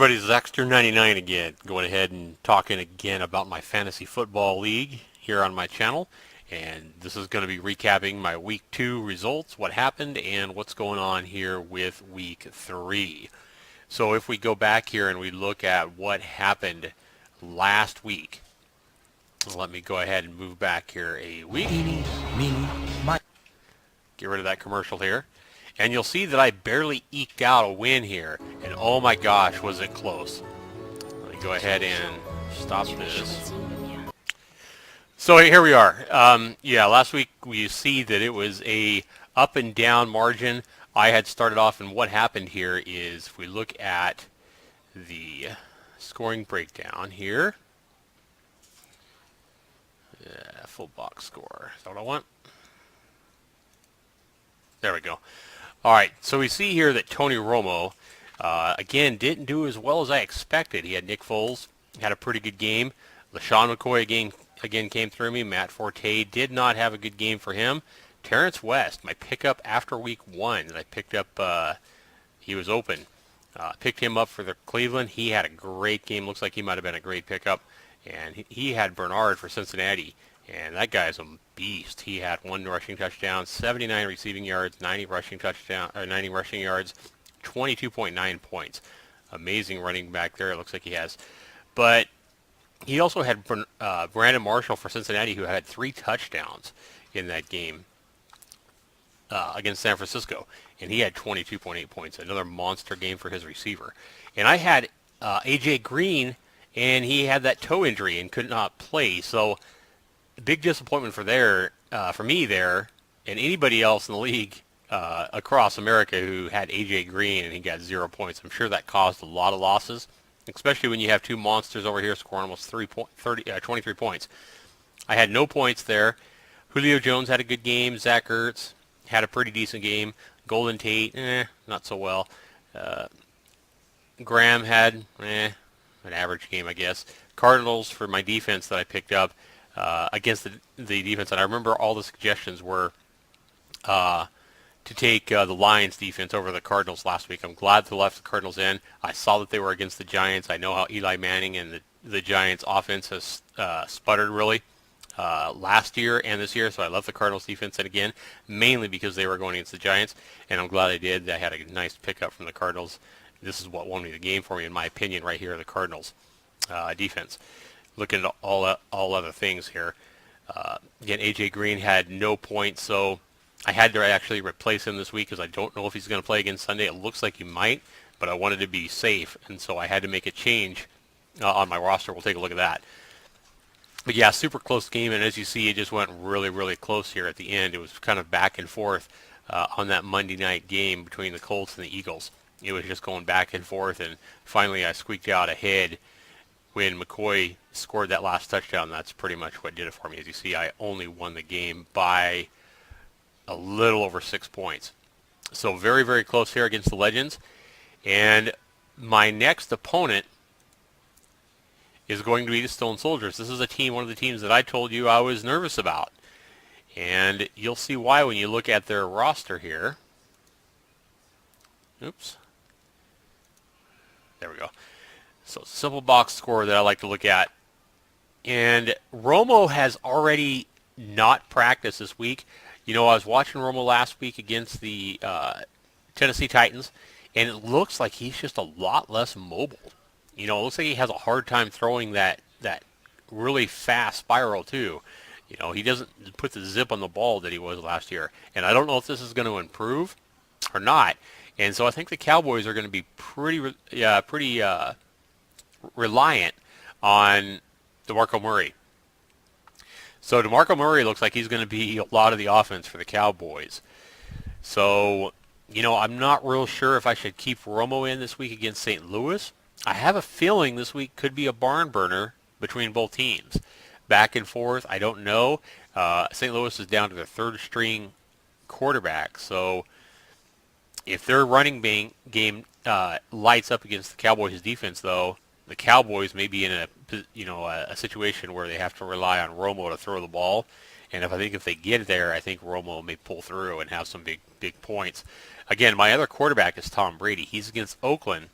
everybody, Zaxter99 again, going ahead and talking again about my fantasy football league here on my channel. And this is going to be recapping my week 2 results, what happened, and what's going on here with week 3. So if we go back here and we look at what happened last week, let me go ahead and move back here a week. Eeny, meeny, miny. Get rid of that commercial here. And you'll see that I barely eked out a win here. And oh my gosh, was it close. Let me go ahead and stop this. So here we are. Yeah, last week we see that it was a up and down margin. I had started off, and what happened here is if we look at the scoring breakdown here. Yeah, full box score. Is that what I want? There we go. All right, so we see here that Tony Romo, again, didn't do as well as I expected. He had Nick Foles, had a pretty good game. LaShawn McCoy again came through me. Matt Forte did not have a good game for him. Terrence West, my pickup after week 1 that I picked up, he was open. Picked him up for the Cleveland. He had a great game. Looks like he might have been a great pickup. And he had Bernard for Cincinnati. And that guy's a beast. He had 1 rushing touchdown, 79 receiving yards, 90 rushing yards, 22.9 points. Amazing running back there. It looks like he has. But he also had Brandon Marshall for Cincinnati, who had 3 touchdowns in that game against San Francisco, and he had 22.8 points. Another monster game for his receiver. And I had A.J. Green, and he had that toe injury and could not play. So big disappointment for me there, and anybody else in the league across America who had A.J. Green and he got 0 points. I'm sure that caused a lot of losses, especially when you have 2 monsters over here scoring almost 23 points. I had no points there. Julio Jones had a good game. Zach Ertz had a pretty decent game. Golden Tate, not so well. Graham had an average game, I guess. Cardinals for my defense that I picked up against the defense, and I remember all the suggestions were to take the Lions defense over the Cardinals last week. I'm glad they left the Cardinals in. I saw that they were against the Giants. I know how Eli Manning and the Giants offense has sputtered really last year and this year, so I left the Cardinals defense in again, mainly because they were going against the Giants, and I'm glad I did. I had a nice pickup from the Cardinals. This is what won me the game for me, in my opinion, right here, the Cardinals defense. Looking at all other things here. Again, A.J. Green had no points, so I had to actually replace him this week because I don't know if he's going to play again Sunday. It looks like he might, but I wanted to be safe, and so I had to make a change on my roster. We'll take a look at that. But yeah, super close game, and as you see, it just went really, really close here at the end. It was kind of back and forth on that Monday night game between the Colts and the Eagles. It was just going back and forth, and finally I squeaked out ahead when McCoy scored that last touchdown. That's pretty much what did it for me. As you see, I only won the game by a little over 6 points. So very, very close here against the Legends. And my next opponent is going to be the Stone Soldiers. This is one of the teams that I told you I was nervous about. And you'll see why when you look at their roster here. Oops. There we go. So simple box score that I like to look at. And Romo has already not practiced this week. You know, I was watching Romo last week against the Tennessee Titans, and it looks like he's just a lot less mobile. You know, it looks like he has a hard time throwing that really fast spiral too. You know, he doesn't put the zip on the ball that he was last year. And I don't know if this is going to improve or not. And so I think the Cowboys are going to be pretty reliant on DeMarco Murray. So DeMarco Murray looks like he's going to be a lot of the offense for the Cowboys. So, you know, I'm not real sure if I should keep Romo in this week against St. Louis. I have a feeling this week could be a barn burner between both teams. Back and forth, I don't know. St. Louis is down to their 3rd string quarterback. So if their running game lights up against the Cowboys' defense, though, the Cowboys may be in a situation where they have to rely on Romo to throw the ball. And if they get there, I think Romo may pull through and have some big points. Again, my other quarterback is Tom Brady. He's against Oakland,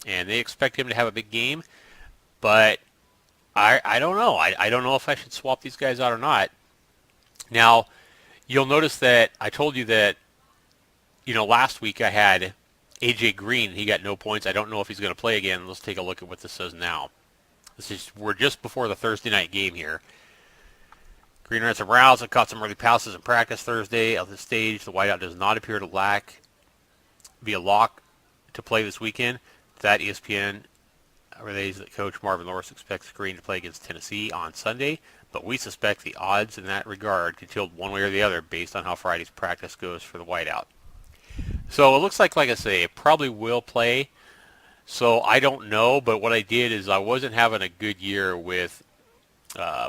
and they expect him to have a big game. But I don't know. I don't know if I should swap these guys out or not. Now, you'll notice that I told you that, last week I had AJ Green. He got no points. I don't know if he's going to play again. Let's take a look at what this says now. We're just before the Thursday night game here. Green ran some routes and caught some early passes in practice Thursday. At this stage, the wideout does not appear to be a lock to play this weekend. That ESPN relays that Coach Marvin Lawrence expects Green to play against Tennessee on Sunday, but we suspect the odds in that regard could tilt one way or the other based on how Friday's practice goes for the wideout. So it looks like I say, it probably will play. So I don't know, but what I did is I wasn't having a good year with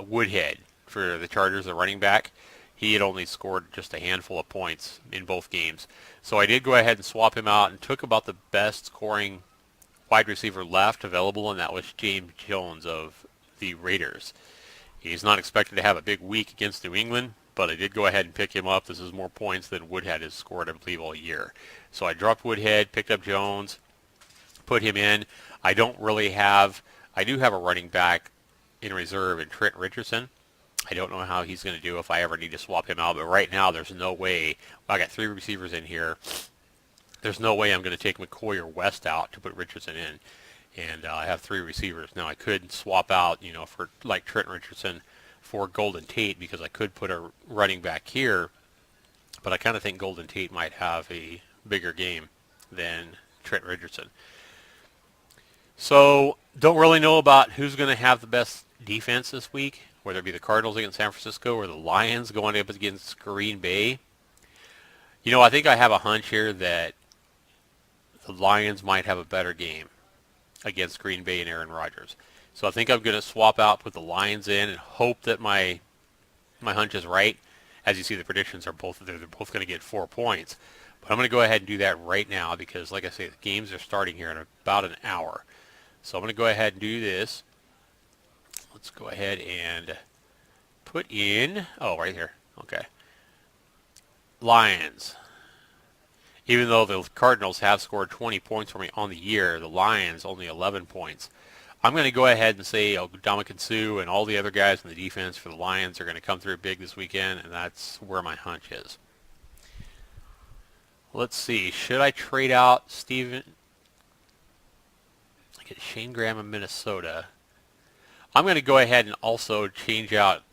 Woodhead for the Chargers, the running back. He had only scored just a handful of points in both games. So I did go ahead and swap him out and took about the best scoring wide receiver left available, and that was James Jones of the Raiders. He's not expected to have a big week against New England, but I did go ahead and pick him up. This is more points than Woodhead has scored, I believe, all year. So I dropped Woodhead, picked up Jones, put him in. I do have a running back in reserve in Trent Richardson. I don't know how he's going to do if I ever need to swap him out, but right now there's no way. I got 3 receivers in here. There's no way I'm going to take McCoy or West out to put Richardson in. And I have 3 receivers. Now I could swap out, for like Trent Richardson for Golden Tate, because I could put a running back here, but I kind of think Golden Tate might have a bigger game than Trent Richardson. So don't really know about who's going to have the best defense this week, whether it be the Cardinals against San Francisco or the Lions going up against Green Bay. I think I have a hunch here that the Lions might have a better game against Green Bay and Aaron Rodgers. So I think I'm going to swap out, put the Lions in, and hope that my hunch is right. As you see, the predictions are they're both going to get 4 points. But I'm going to go ahead and do that right now because, like I say, the games are starting here in about an hour. So I'm going to go ahead and do this. Let's go ahead and put in, right here. Okay. Lions. Even though the Cardinals have scored 20 points for me on the year, the Lions only 11 points. I'm going to go ahead and say Ndamukong Suh and all the other guys in the defense for the Lions are going to come through big this weekend, and that's where my hunch is. Let's see. Should I trade out Steven? I get Shane Graham in Minnesota. I'm going to go ahead and also change out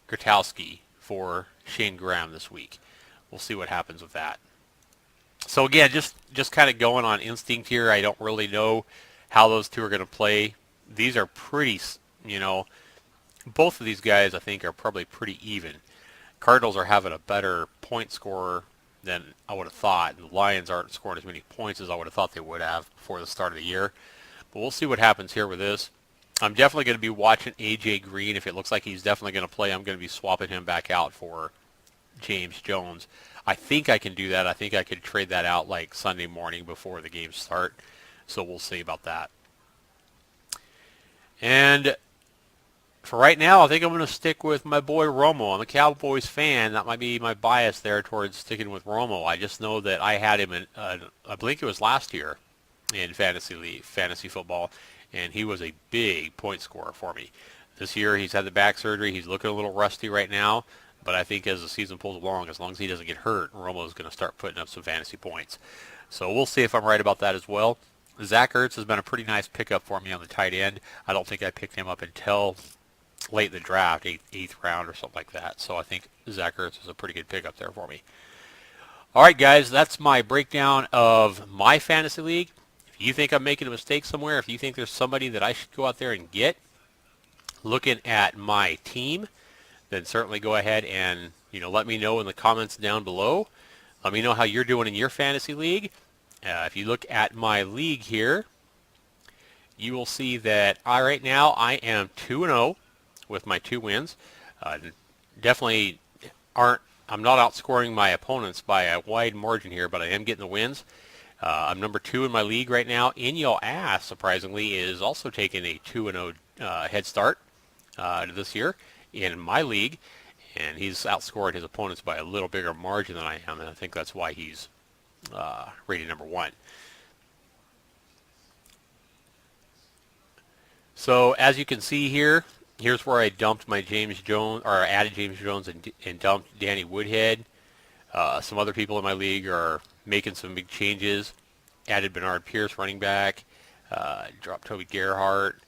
Grotowski for Shane Graham this week. We'll see what happens with that. So again, just kind of going on instinct here. I don't really know how those two are going to play. These are pretty, both of these guys I think are probably pretty even. Cardinals are having a better point scorer than I would have thought, and the Lions aren't scoring as many points as I would have thought they would have before the start of the year. But we'll see what happens here with this. I'm definitely going to be watching AJ Green. If it looks like he's definitely going to play, I'm going to be swapping him back out for James Jones. I think I can do that. I think I could trade that out like Sunday morning before the games start. So we'll see about that. And for right now, I think I'm going to stick with my boy Romo. I'm a Cowboys fan. That might be my bias there towards sticking with Romo. I just know that I had him in, I believe it was last year in fantasy football, and he was a big point scorer for me. This year, he's had the back surgery. He's looking a little rusty right now, but I think as the season pulls along, as long as he doesn't get hurt, Romo is going to start putting up some fantasy points. So we'll see if I'm right about that as well. Zach Ertz has been a pretty nice pickup for me on the tight end. I don't think I picked him up until late in the draft, eighth round or something like that. So I think Zach Ertz is a pretty good pickup there for me. All right, guys, that's my breakdown of my fantasy league. If you think I'm making a mistake somewhere, if you think there's somebody that I should go out there and get, looking at my team, then certainly go ahead and let me know in the comments down below. Let me know how you're doing in your fantasy league. If you look at my league here, you will see that right now I am 2-0 with my 2 wins. Definitely I'm not outscoring my opponents by a wide margin here, but I am getting the wins. I'm number 2 in my league right now. In Your Ass, surprisingly, is also taking a 2-0 head start this year in my league, and he's outscored his opponents by a little bigger margin than I am, and I think that's why he's rated number 1. So as you can see here, here's where I dumped my James Jones, or added James Jones and dumped Danny Woodhead. Some other people in my league are making some big changes. Added Bernard Pierce, running back. Dropped Toby Gerhart.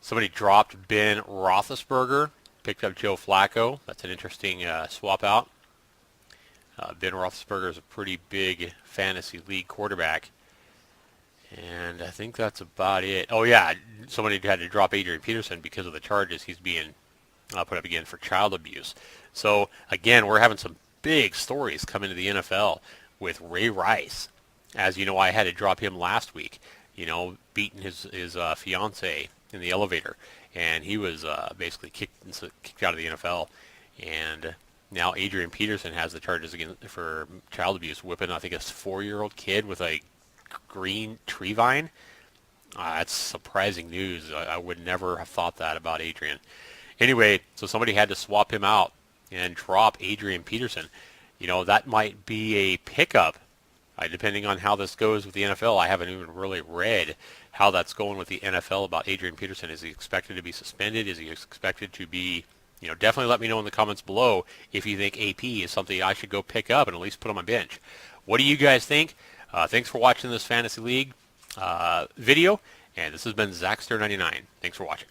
Somebody dropped Ben Roethlisberger. Picked up Joe Flacco. That's an interesting swap out. Ben Roethlisberger is a pretty big fantasy league quarterback. And I think that's about it. Oh, yeah, somebody had to drop Adrian Peterson because of the charges he's being put up again for child abuse. So, again, we're having some big stories come into the NFL with Ray Rice. As you know, I had to drop him last week, beating his fiance in the elevator. And he was basically kicked out of the NFL. And now Adrian Peterson has the charges again for child abuse, whipping, I think, a 4-year-old kid with a green tree vine. That's surprising news. I would never have thought that about Adrian. Anyway, so somebody had to swap him out and drop Adrian Peterson. That might be a pickup, depending on how this goes with the NFL. I haven't even really read how that's going with the NFL about Adrian Peterson. Is he expected to be suspended? Is he expected to be, definitely let me know in the comments below if you think AP is something I should go pick up and at least put on my bench. What do you guys think? Thanks for watching this Fantasy League video, and this has been Zackster99. Thanks for watching.